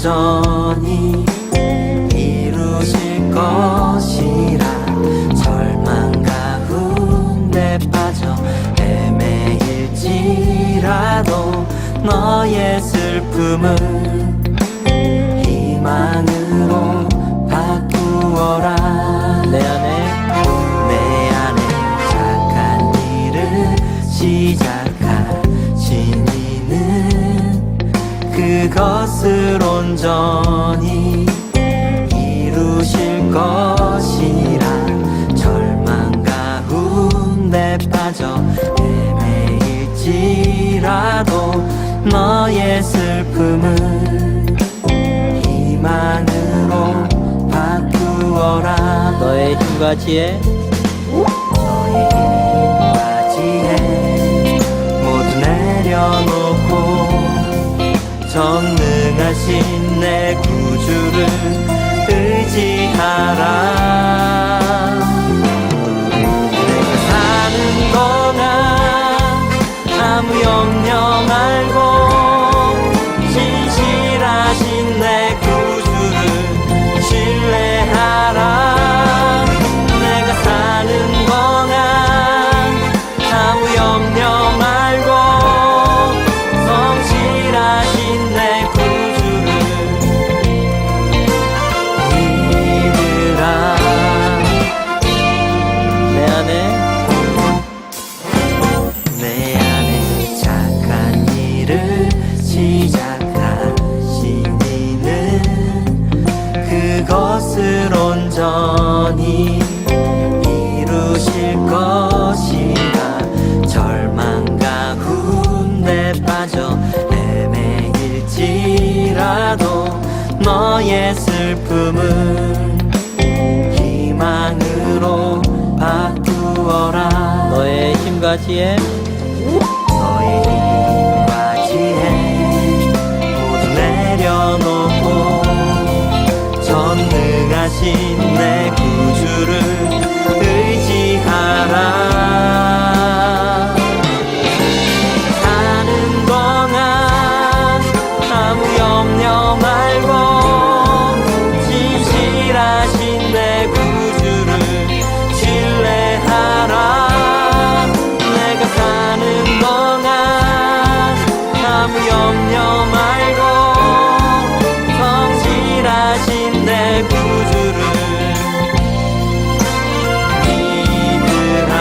온전히 이루실 것이라. 절망 가운데 빠져 헤매일지라도 너의 슬픔을 희망으로 바꾸어라. 내 안에 착한 일을 시작하신 이는 그것을 온전히 이루실 것이라. 절망 가운데 빠져 헤매일지라도 너의 슬픔을 희망으로 바꾸어라. 너의 힘과 지혜 모두 내려놓고 전능하신 내 구주를 의지하라. 내가 사는 동안 아무 염려 말고 진실하신 내 구주를 신뢰하라. 내가 사는 동안 아무 염려 말고 성실하신 내 구주를 믿으라. 내 안에 착한 일을 시작하신 이는 그것을 온전히 이루실 것이라. 절망 가운데 빠져 헤매일지라도 너의 슬픔을 희망으로 바꾸어라. 너의 힘과 지혜 모두 내려놓고 전능하신 내 구주를 의지하라. 사는 동안 아무 염려 말고 진실하신 내 구주를 신뢰하라. 내가 사는 동안 아무 염려 말고 성실하신 내 구주를 믿으라.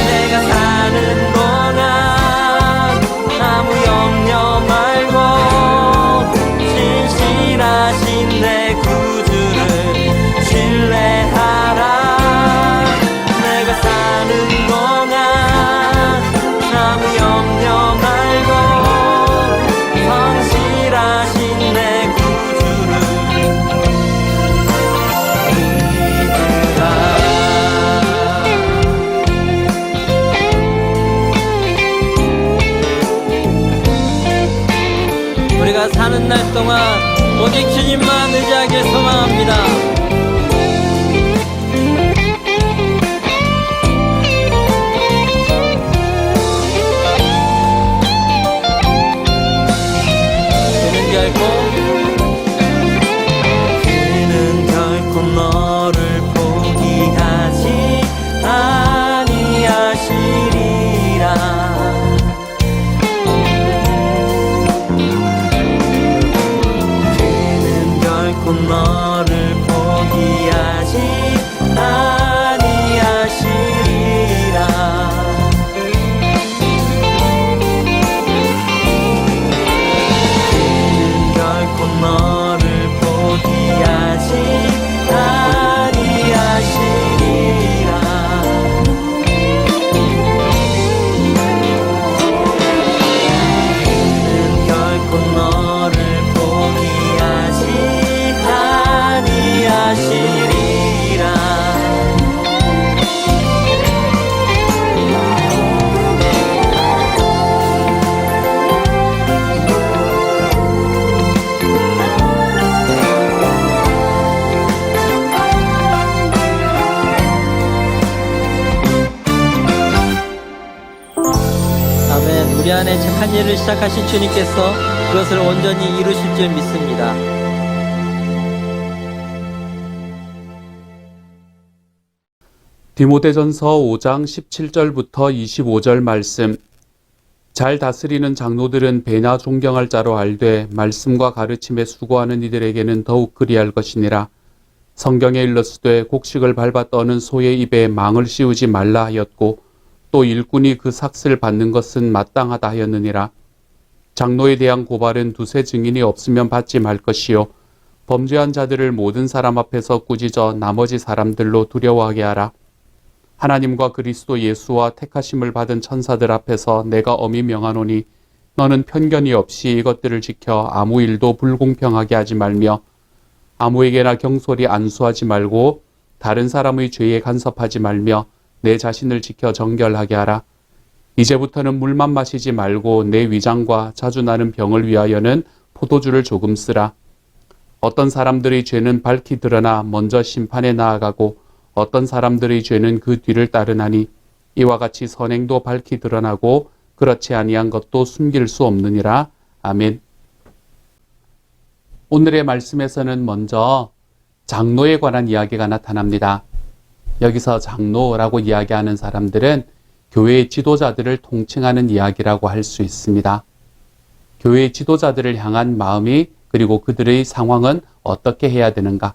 내가 사는 동안 아무 염려 말고 진실하신 내 구주를 신뢰하라. 내가 사는 동안 아무 염려 말고 성실하신 내 구주를 믿으라. 우리가 사는 날 동안 오직 주님만 의지하길 소망합니다. 그는 결코 너를 포기하지 아니하시리라. 그는 결코 너를 포기하지 아니하시리라. 결코 너를 포기하지 아니하시리라. 그는 결코 너를 포기하지 아니하시리라. 우리 안에 착한 일을 시작하신 주님께서 그것을 온전히 이루실 줄 믿습니다. 디모데전서 5장 17절부터 25절 말씀. 잘 다스리는 장로들은 배나 존경할 자로 알되 말씀과 가르침에 수고하는 이들에게는 더욱 그리할 것이니라. 성경에 일렀으되 곡식을 밟아 떠는 소의 입에 망을 씌우지 말라 하였고 또 일꾼이 그 삭슬 받는 것은 마땅하다 하였느니라. 장로에 대한 고발은 두세 증인이 없으면 받지 말 것이요 범죄한 자들을 모든 사람 앞에서 꾸짖어 나머지 사람들로 두려워하게 하라. 하나님과 그리스도 예수와 택하심을 받은 천사들 앞에서 내가 엄히 명하노니 너는 편견이 없이 이것들을 지켜 아무 일도 불공평하게 하지 말며 아무에게나 경솔히 안수하지 말고 다른 사람의 죄에 간섭하지 말며 내 자신을 지켜 정결하게 하라. 이제부터는 물만 마시지 말고 내 위장과 자주 나는 병을 위하여는 포도주를 조금 쓰라. 어떤 사람들의 죄는 밝히 드러나 먼저 심판에 나아가고 어떤 사람들의 죄는 그 뒤를 따르나니 이와 같이 선행도 밝히 드러나고 그렇지 아니한 것도 숨길 수 없느니라. 아멘. 오늘의 말씀에서는 먼저 장로에 관한 이야기가 나타납니다. 여기서 장로라고 이야기하는 사람들은 교회의 지도자들을 통칭하는 이야기라고 할 수 있습니다. 교회의 지도자들을 향한 마음이 그리고 그들의 상황은 어떻게 해야 되는가?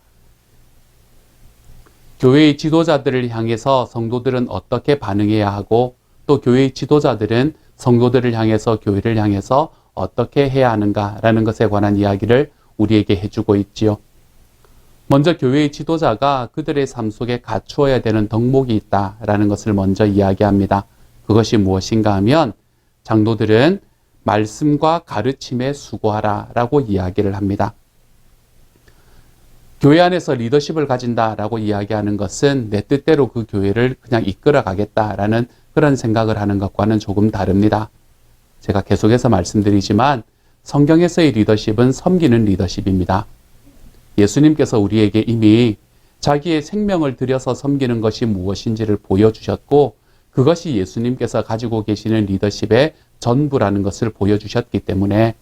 교회의 지도자들을 향해서 성도들은 어떻게 반응해야 하고 또 교회의 지도자들은 성도들을 향해서 교회를 향해서 어떻게 해야 하는가라는 것에 관한 이야기를 우리에게 해주고 있지요. 먼저 교회의 지도자가 그들의 삶 속에 갖추어야 되는 덕목이 있다라는 것을 먼저 이야기합니다. 그것이 무엇인가 하면 장로들은 말씀과 가르침에 수고하라 라고 이야기를 합니다. 교회 안에서 리더십을 가진다라고 이야기하는 것은 내 뜻대로 그 교회를 그냥 이끌어 가겠다라는 그런 생각을 하는 것과는 조금 다릅니다. 제가 계속해서 말씀드리지만 성경에서의 리더십은 섬기는 리더십입니다. 예수님께서 우리에게 이미 자기의 생명을 들여서 섬기는 것이 무엇인지를 보여주셨고 그것이 예수님께서 가지고 계시는 리더십의 전부라는 것을 보여주셨기 때문에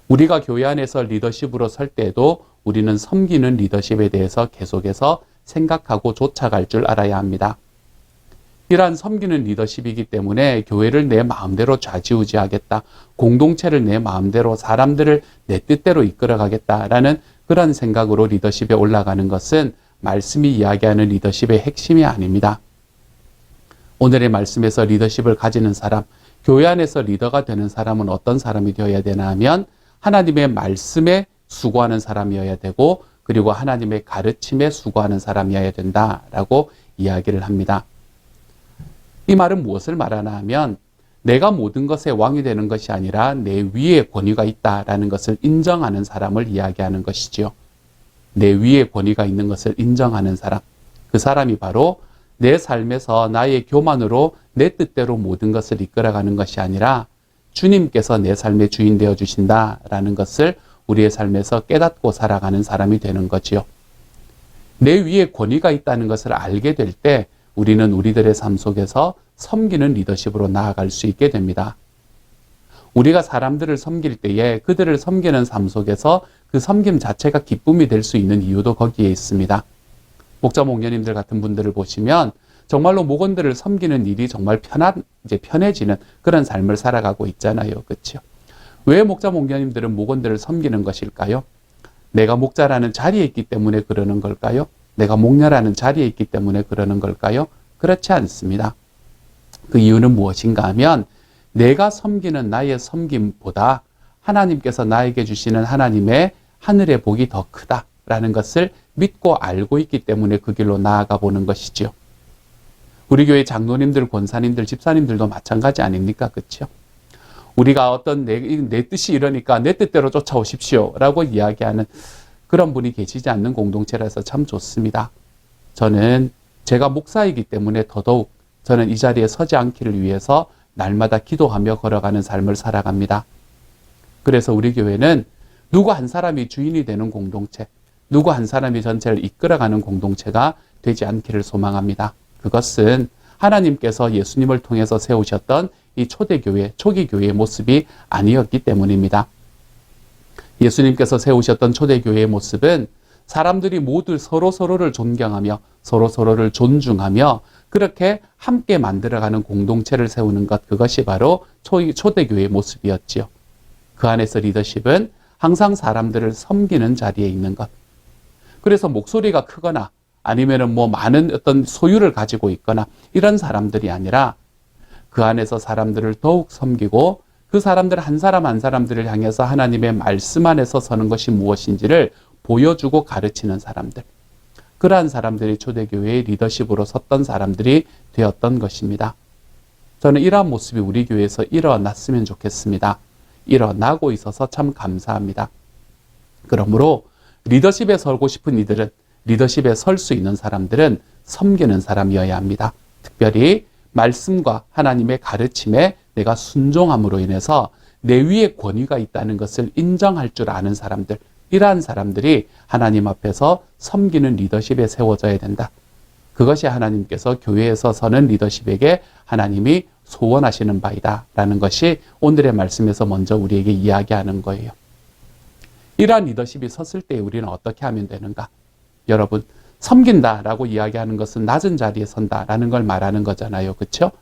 우리가 교회 안에서 리더십으로 설 때에도 우리는 섬기는 리더십에 대해서 계속해서 생각하고 쫓아갈 줄 알아야 합니다. 이러한 섬기는 리더십이기 때문에 교회를 내 마음대로 좌지우지하겠다, 공동체를 내 마음대로 사람들을 내 뜻대로 이끌어가겠다라는 그런 생각으로 리더십에 올라가는 것은 말씀이 이야기하는 리더십의 핵심이 아닙니다. 오늘의 말씀에서 리더십을 가지는 사람, 교회 안에서 리더가 되는 사람은 어떤 사람이 되어야 되나 하면 하나님의 말씀에 수고하는 사람이어야 되고 그리고 하나님의 가르침에 수고하는 사람이어야 된다라고 이야기를 합니다. 이 말은 무엇을 말하나 하면 내가 모든 것의 왕이 되는 것이 아니라 내 위에 권위가 있다라는 것을 인정하는 사람을 이야기하는 것이지요. 내 위에 권위가 있는 것을 인정하는 사람. 그 사람이 바로 내 삶에서 나의 교만으로 내 뜻대로 모든 것을 이끌어가는 것이 아니라 주님께서 내 삶의 주인 되어 주신다라는 것을 우리의 삶에서 깨닫고 살아가는 사람이 되는 거지요. 내 위에 권위가 있다는 것을 알게 될 때 우리는 우리들의 삶 속에서 섬기는 리더십으로 나아갈 수 있게 됩니다. 우리가 사람들을 섬길 때에 그들을 섬기는 삶 속에서 그 섬김 자체가 기쁨이 될 수 있는 이유도 거기에 있습니다. 목자 목녀님들 같은 분들을 보시면 정말로 목원들을 섬기는 일이 정말 편해지는 그런 삶을 살아가고 있잖아요. 그렇죠? 왜 목자 목녀님들은 목원들을 섬기는 것일까요? 내가 목자라는 자리에 있기 때문에 그러는 걸까요? 내가 목녀라는 자리에 있기 때문에 그러는 걸까요? 그렇지 않습니다. 그 이유는 무엇인가 하면 내가 섬기는 나의 섬김보다 하나님께서 나에게 주시는 하나님의 하늘의 복이 더 크다라는 것을 믿고 알고 있기 때문에 그 길로 나아가 보는 것이죠. 우리 교회 장로님들, 권사님들, 집사님들도 마찬가지 아닙니까? 그렇죠? 우리가 어떤 내 뜻이 이러니까 내 뜻대로 쫓아오십시오 라고 이야기하는 그런 분이 계시지 않는 공동체라서 참 좋습니다. 저는 제가 목사이기 때문에 더더욱 저는 이 자리에 서지 않기를 위해서 날마다 기도하며 걸어가는 삶을 살아갑니다. 그래서 우리 교회는 누구 한 사람이 주인이 되는 공동체, 누구 한 사람이 전체를 이끌어가는 공동체가 되지 않기를 소망합니다. 그것은 하나님께서 예수님을 통해서 세우셨던 이 초대교회, 초기교회의 모습이 아니었기 때문입니다. 예수님께서 세우셨던 초대교회의 모습은 사람들이 모두 서로서로를 존경하며 서로서로를 존중하며 그렇게 함께 만들어가는 공동체를 세우는 것, 그것이 바로 초대교회의 모습이었지요. 그 안에서 리더십은 항상 사람들을 섬기는 자리에 있는 것. 그래서 목소리가 크거나 아니면은 많은 어떤 소유를 가지고 있거나 이런 사람들이 아니라 그 안에서 사람들을 더욱 섬기고 그 사람들 한 사람 한 사람들을 향해서 하나님의 말씀 안에서 서는 것이 무엇인지를 보여주고 가르치는 사람들. 그러한 사람들이 초대교회의 리더십으로 섰던 사람들이 되었던 것입니다. 저는 이러한 모습이 우리 교회에서 일어났으면 좋겠습니다. 일어나고 있어서 참 감사합니다. 그러므로 리더십에 서고 싶은 이들은, 리더십에 설 수 있는 사람들은 섬기는 사람이어야 합니다. 특별히 말씀과 하나님의 가르침에 내가 순종함으로 인해서 내 위에 권위가 있다는 것을 인정할 줄 아는 사람들, 이러한 사람들이 하나님 앞에서 섬기는 리더십에 세워져야 된다. 그것이 하나님께서 교회에서 서는 리더십에게 하나님이 소원하시는 바이다 라는 것이 오늘의 말씀에서 먼저 우리에게 이야기하는 거예요. 이러한 리더십이 섰을 때 우리는 어떻게 하면 되는가? 여러분, 섬긴다라고 이야기하는 것은 낮은 자리에 선다라는 걸 말하는 거잖아요. 그렇죠?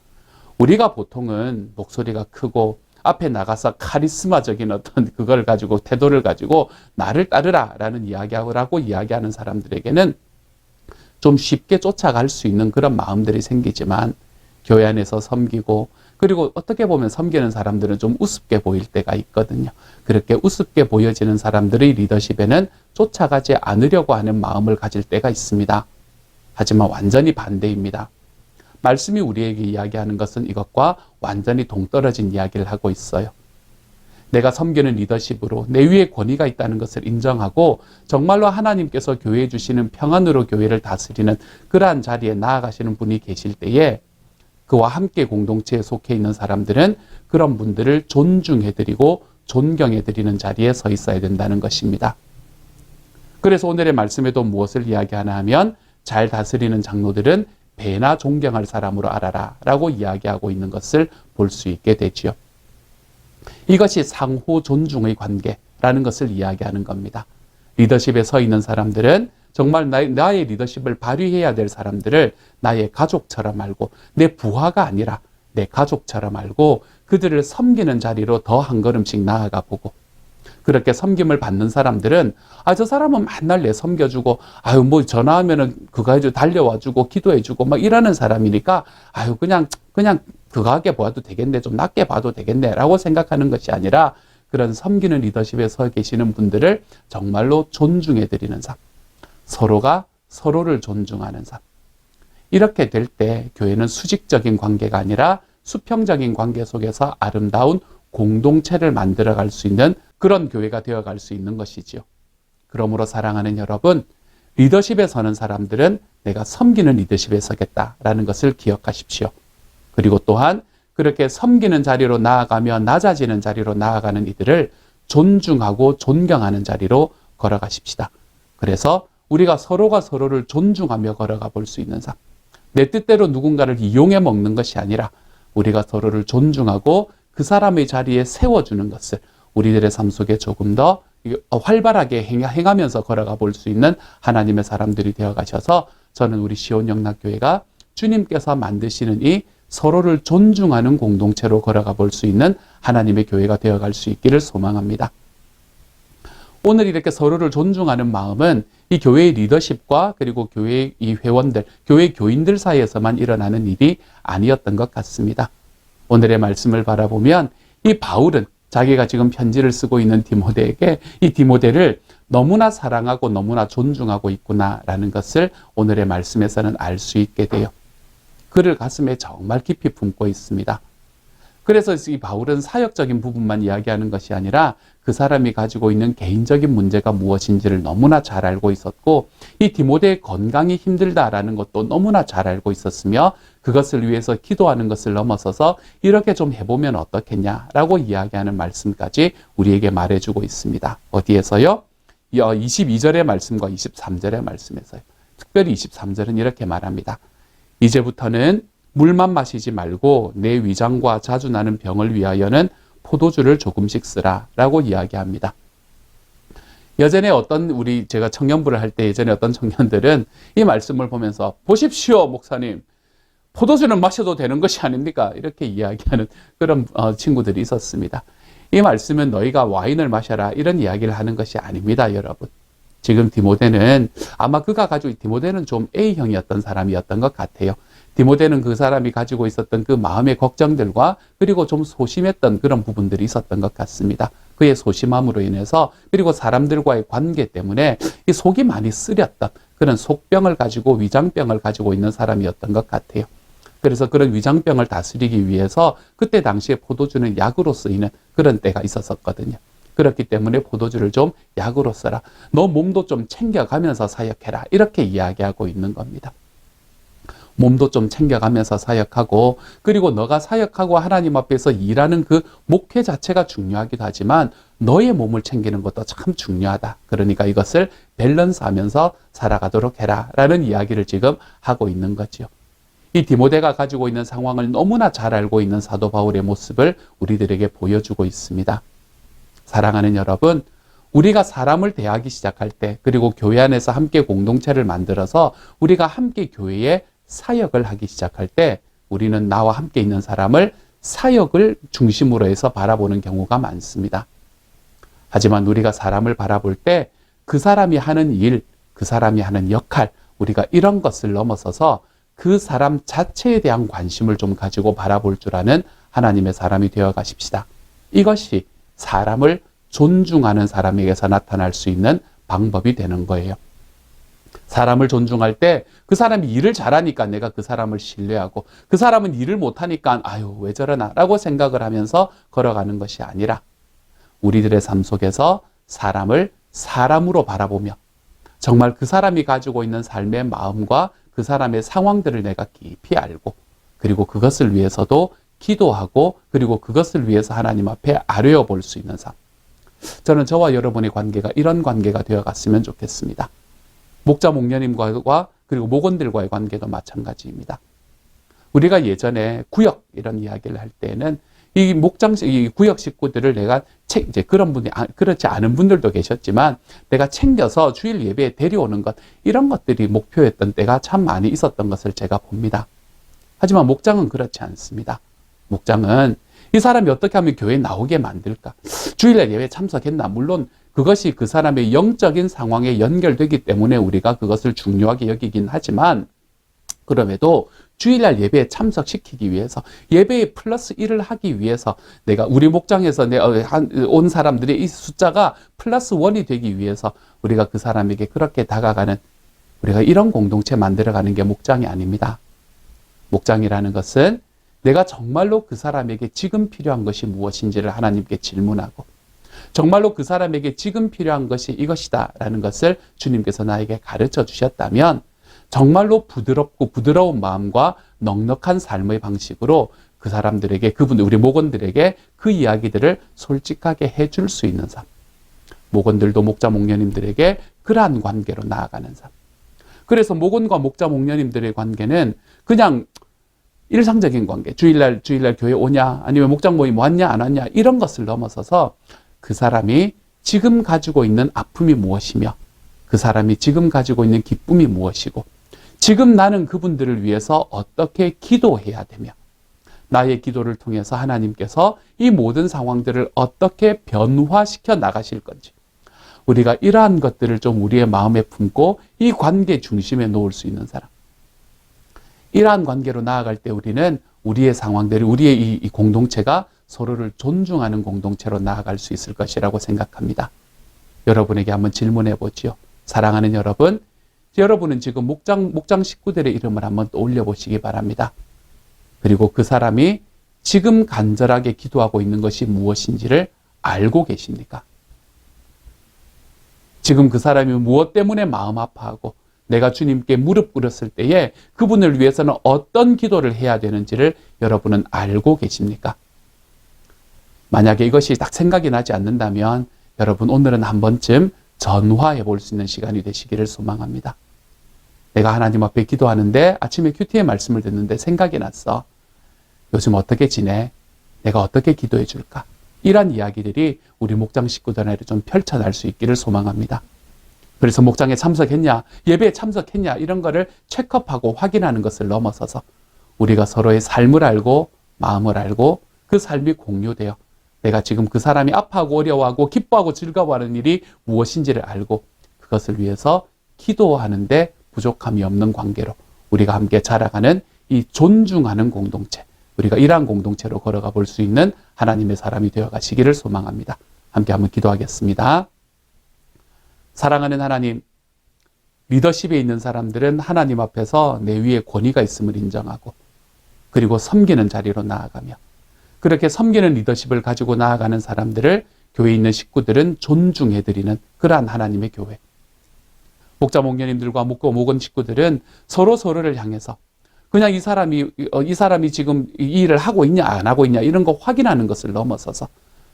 우리가 보통은 목소리가 크고 앞에 나가서 카리스마적인 어떤 그걸 가지고 태도를 가지고 나를 따르라라는 이야기하고 이야기하는 사람들에게는 좀 쉽게 쫓아갈 수 있는 그런 마음들이 생기지만 교회 안에서 섬기고 그리고 어떻게 보면 섬기는 사람들은 좀 우습게 보일 때가 있거든요. 그렇게 우습게 보여지는 사람들의 리더십에는 쫓아가지 않으려고 하는 마음을 가질 때가 있습니다. 하지만 완전히 반대입니다. 말씀이 우리에게 이야기하는 것은 이것과 완전히 동떨어진 이야기를 하고 있어요. 내가 섬기는 리더십으로 내 위에 권위가 있다는 것을 인정하고 정말로 하나님께서 교회에 주시는 평안으로 교회를 다스리는 그러한 자리에 나아가시는 분이 계실 때에 그와 함께 공동체에 속해 있는 사람들은 그런 분들을 존중해드리고 존경해드리는 자리에 서 있어야 된다는 것입니다. 그래서 오늘의 말씀에도 무엇을 이야기하나 하면 잘 다스리는 장로들은 배나 존경할 사람으로 알아라 라고 이야기하고 있는 것을 볼 수 있게 되지요. 이것이 상호 존중의 관계라는 것을 이야기하는 겁니다. 리더십에 서 있는 사람들은 정말 나의 리더십을 발휘해야 될 사람들을 나의 가족처럼 알고 내 부하가 아니라 내 가족처럼 알고 그들을 섬기는 자리로 더 한 걸음씩 나아가 보고 그렇게 섬김을 받는 사람들은 저 사람은 맨날 내 섬겨주고 전화하면은 그거 해주고 달려와주고 기도해주고 막 이러는 사람이니까 그냥 그거하게 보아도 되겠네, 좀 낮게 봐도 되겠네 라고 생각하는 것이 아니라 그런 섬기는 리더십에 서 계시는 분들을 정말로 존중해드리는 삶, 서로가 서로를 존중하는 삶. 이렇게 될 때 교회는 수직적인 관계가 아니라 수평적인 관계 속에서 아름다운 공동체를 만들어갈 수 있는 그런 교회가 되어갈 수 있는 것이지요. 그러므로 사랑하는 여러분, 리더십에 서는 사람들은 내가 섬기는 리더십에 서겠다라는 것을 기억하십시오. 그리고 또한 그렇게 섬기는 자리로 나아가며 낮아지는 자리로 나아가는 이들을 존중하고 존경하는 자리로 걸어가십시다. 그래서 우리가 서로가 서로를 존중하며 걸어가 볼 수 있는 삶. 내 뜻대로 누군가를 이용해 먹는 것이 아니라 우리가 서로를 존중하고 그 사람의 자리에 세워주는 것을 우리들의 삶 속에 조금 더 활발하게 행하면서 걸어가 볼 수 있는 하나님의 사람들이 되어 가셔서 저는 우리 시온영락교회가 주님께서 만드시는 이 서로를 존중하는 공동체로 걸어가 볼 수 있는 하나님의 교회가 되어갈 수 있기를 소망합니다. 오늘 이렇게 서로를 존중하는 마음은 이 교회의 리더십과 그리고 교회의 이 회원들, 교회 교인들 사이에서만 일어나는 일이 아니었던 것 같습니다. 오늘의 말씀을 바라보면 이 바울은 자기가 지금 편지를 쓰고 있는 디모데에게 이 디모데를 너무나 사랑하고 너무나 존중하고 있구나라는 것을 오늘의 말씀에서는 알 수 있게 돼요. 그를 가슴에 정말 깊이 품고 있습니다. 그래서 이 바울은 사역적인 부분만 이야기하는 것이 아니라 그 사람이 가지고 있는 개인적인 문제가 무엇인지를 너무나 잘 알고 있었고 이 디모데의 건강이 힘들다라는 것도 너무나 잘 알고 있었으며 그것을 위해서 기도하는 것을 넘어서서 이렇게 좀 해보면 어떻겠냐라고 이야기하는 말씀까지 우리에게 말해주고 있습니다. 어디에서요? 22절의 말씀과 23절의 말씀에서요. 특별히 23절은 이렇게 말합니다. 이제부터는 물만 마시지 말고 내 위장과 자주 나는 병을 위하여는 포도주를 조금씩 쓰라 라고 이야기합니다. 예전에 제가 청년부를 할 때 예전에 어떤 청년들은 이 말씀을 보면서 보십시오, 목사님. 포도주는 마셔도 되는 것이 아닙니까? 이렇게 이야기하는 그런 친구들이 있었습니다. 이 말씀은 너희가 와인을 마셔라 이런 이야기를 하는 것이 아닙니다, 여러분. 지금 디모데는 아마 디모데는 좀 A형이었던 사람이었던 것 같아요. 디모데는 그 사람이 가지고 있었던 그 마음의 걱정들과 그리고 좀 소심했던 그런 부분들이 있었던 것 같습니다. 그의 소심함으로 인해서 그리고 사람들과의 관계 때문에 이 속이 많이 쓰렸던 그런 속병을 가지고 위장병을 가지고 있는 사람이었던 것 같아요. 그래서 그런 위장병을 다스리기 위해서 그때 당시에 포도주는 약으로 쓰이는 그런 때가 있었거든요. 그렇기 때문에 포도주를 좀 약으로 써라. 너 몸도 좀 챙겨가면서 사역해라. 이렇게 이야기하고 있는 겁니다. 몸도 좀 챙겨가면서 사역하고 그리고 너가 사역하고 하나님 앞에서 일하는 그 목회 자체가 중요하기도 하지만 너의 몸을 챙기는 것도 참 중요하다. 그러니까 이것을 밸런스하면서 살아가도록 해라 라는 이야기를 지금 하고 있는 거죠. 이 디모데가 가지고 있는 상황을 너무나 잘 알고 있는 사도 바울의 모습을 우리들에게 보여주고 있습니다. 사랑하는 여러분, 우리가 사람을 대하기 시작할 때 그리고 교회 안에서 함께 공동체를 만들어서 우리가 함께 교회에 사역을 하기 시작할 때 우리는 나와 함께 있는 사람을 사역을 중심으로 해서 바라보는 경우가 많습니다. 하지만 우리가 사람을 바라볼 때 그 사람이 하는 일, 그 사람이 하는 역할, 우리가 이런 것을 넘어서서 그 사람 자체에 대한 관심을 좀 가지고 바라볼 줄 아는 하나님의 사람이 되어 가십시다. 이것이 사람을 존중하는 사람에게서 나타날 수 있는 방법이 되는 거예요. 사람을 존중할 때 그 사람이 일을 잘하니까 내가 그 사람을 신뢰하고 그 사람은 일을 못하니까 아유 왜 저러나 라고 생각을 하면서 걸어가는 것이 아니라 우리들의 삶 속에서 사람을 사람으로 바라보며 정말 그 사람이 가지고 있는 삶의 마음과 그 사람의 상황들을 내가 깊이 알고 그리고 그것을 위해서도 기도하고 그리고 그것을 위해서 하나님 앞에 아뢰어 볼 수 있는 삶. 저는 저와 여러분의 관계가 이런 관계가 되어 갔으면 좋겠습니다. 목자 목녀님과 그리고 목원들과의 관계도 마찬가지입니다. 우리가 예전에 구역 이런 이야기를 할 때는 이 구역 식구들을 내가 이제 그런 분이 그렇지 않은 분들도 계셨지만 내가 챙겨서 주일 예배에 데려오는 것 이런 것들이 목표였던 때가 참 많이 있었던 것을 제가 봅니다. 하지만 목장은 그렇지 않습니다. 목장은 이 사람이 어떻게 하면 교회에 나오게 만들까? 주일날 예배에 참석했나? 물론 그것이 그 사람의 영적인 상황에 연결되기 때문에 우리가 그것을 중요하게 여기긴 하지만 그럼에도 주일날 예배에 참석시키기 위해서 예배에 플러스 1을 하기 위해서 내가 우리 목장에서 온 사람들의 이 숫자가 플러스 1이 되기 위해서 우리가 그 사람에게 그렇게 다가가는 우리가 이런 공동체 만들어가는 게 목장이 아닙니다. 목장이라는 것은 내가 정말로 그 사람에게 지금 필요한 것이 무엇인지를 하나님께 질문하고 정말로 그 사람에게 지금 필요한 것이 이것이다 라는 것을 주님께서 나에게 가르쳐 주셨다면 정말로 부드러운 마음과 넉넉한 삶의 방식으로 그 사람들에게 우리 목원들에게 그 이야기들을 솔직하게 해줄 수 있는 삶. 목원들도 목자 목녀님들에게 그러한 관계로 나아가는 삶. 그래서 목원과 목자 목녀님들의 관계는 그냥 일상적인 관계, 주일날 교회 오냐, 아니면 목장 모임 왔냐, 안 왔냐, 이런 것을 넘어서서 그 사람이 지금 가지고 있는 아픔이 무엇이며, 그 사람이 지금 가지고 있는 기쁨이 무엇이고, 지금 나는 그분들을 위해서 어떻게 기도해야 되며, 나의 기도를 통해서 하나님께서 이 모든 상황들을 어떻게 변화시켜 나가실 건지, 우리가 이러한 것들을 좀 우리의 마음에 품고 이 관계 중심에 놓을 수 있는 사람. 이러한 관계로 나아갈 때 우리는 우리의 상황들이 우리의 이 공동체가 서로를 존중하는 공동체로 나아갈 수 있을 것이라고 생각합니다. 여러분에게 한번 질문해 보지요. 사랑하는 여러분, 여러분은 지금 목장 식구들의 이름을 한번 떠올려 보시기 바랍니다. 그리고 그 사람이 지금 간절하게 기도하고 있는 것이 무엇인지를 알고 계십니까? 지금 그 사람이 무엇 때문에 마음 아파하고 내가 주님께 무릎 꿇었을 때에 그분을 위해서는 어떤 기도를 해야 되는지를 여러분은 알고 계십니까? 만약에 이것이 딱 생각이 나지 않는다면 여러분 오늘은 한 번쯤 전화해 볼 수 있는 시간이 되시기를 소망합니다. 내가 하나님 앞에 기도하는데 아침에 큐티의 말씀을 듣는데 생각이 났어. 요즘 어떻게 지내? 내가 어떻게 기도해 줄까? 이런 이야기들이 우리 목장 식구들에게 좀 펼쳐날 수 있기를 소망합니다. 그래서 목장에 참석했냐, 예배에 참석했냐 이런 거를 체크업하고 확인하는 것을 넘어서서 우리가 서로의 삶을 알고 마음을 알고 그 삶이 공유되어 내가 지금 그 사람이 아파하고 어려워하고 기뻐하고 즐거워하는 일이 무엇인지를 알고 그것을 위해서 기도하는데 부족함이 없는 관계로 우리가 함께 자라가는 이 존중하는 공동체, 우리가 이러한 공동체로 걸어가 볼 수 있는 하나님의 사람이 되어 가시기를 소망합니다. 함께 한번 기도하겠습니다. 사랑하는 하나님, 리더십에 있는 사람들은 하나님 앞에서 내 위에 권위가 있음을 인정하고 그리고 섬기는 자리로 나아가며 그렇게 섬기는 리더십을 가지고 나아가는 사람들을 교회에 있는 식구들은 존중해드리는 그러한 하나님의 교회. 목자 목녀님들과 목원 식구들은 서로를 향해서 그냥 이 사람이 지금 이 일을 하고 있냐 안 하고 있냐 이런 거 확인하는 것을 넘어서서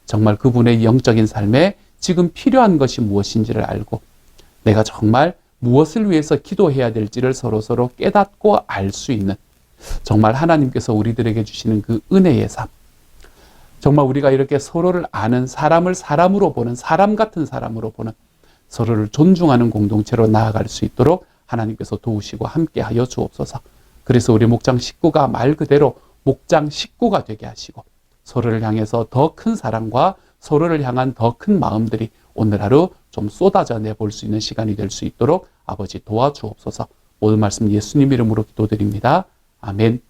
정말 그분의 영적인 삶에 지금 필요한 것이 무엇인지를 알고 내가 정말 무엇을 위해서 기도해야 될지를 서로 깨닫고 알 수 있는 정말 하나님께서 우리들에게 주시는 그 은혜의 삶. 정말 우리가 이렇게 서로를 아는 사람을 사람으로 보는 사람 같은 사람으로 보는 서로를 존중하는 공동체로 나아갈 수 있도록 하나님께서 도우시고 함께하여 주옵소서. 그래서 우리 목장 식구가 말 그대로 목장 식구가 되게 하시고 서로를 향해서 더 큰 사랑과 서로를 향한 더 큰 마음들이 오늘 하루 좀 쏟아져 내볼 수 있는 시간이 될 수 있도록 아버지 도와주옵소서. 모든 말씀 예수님 이름으로 기도드립니다. 아멘.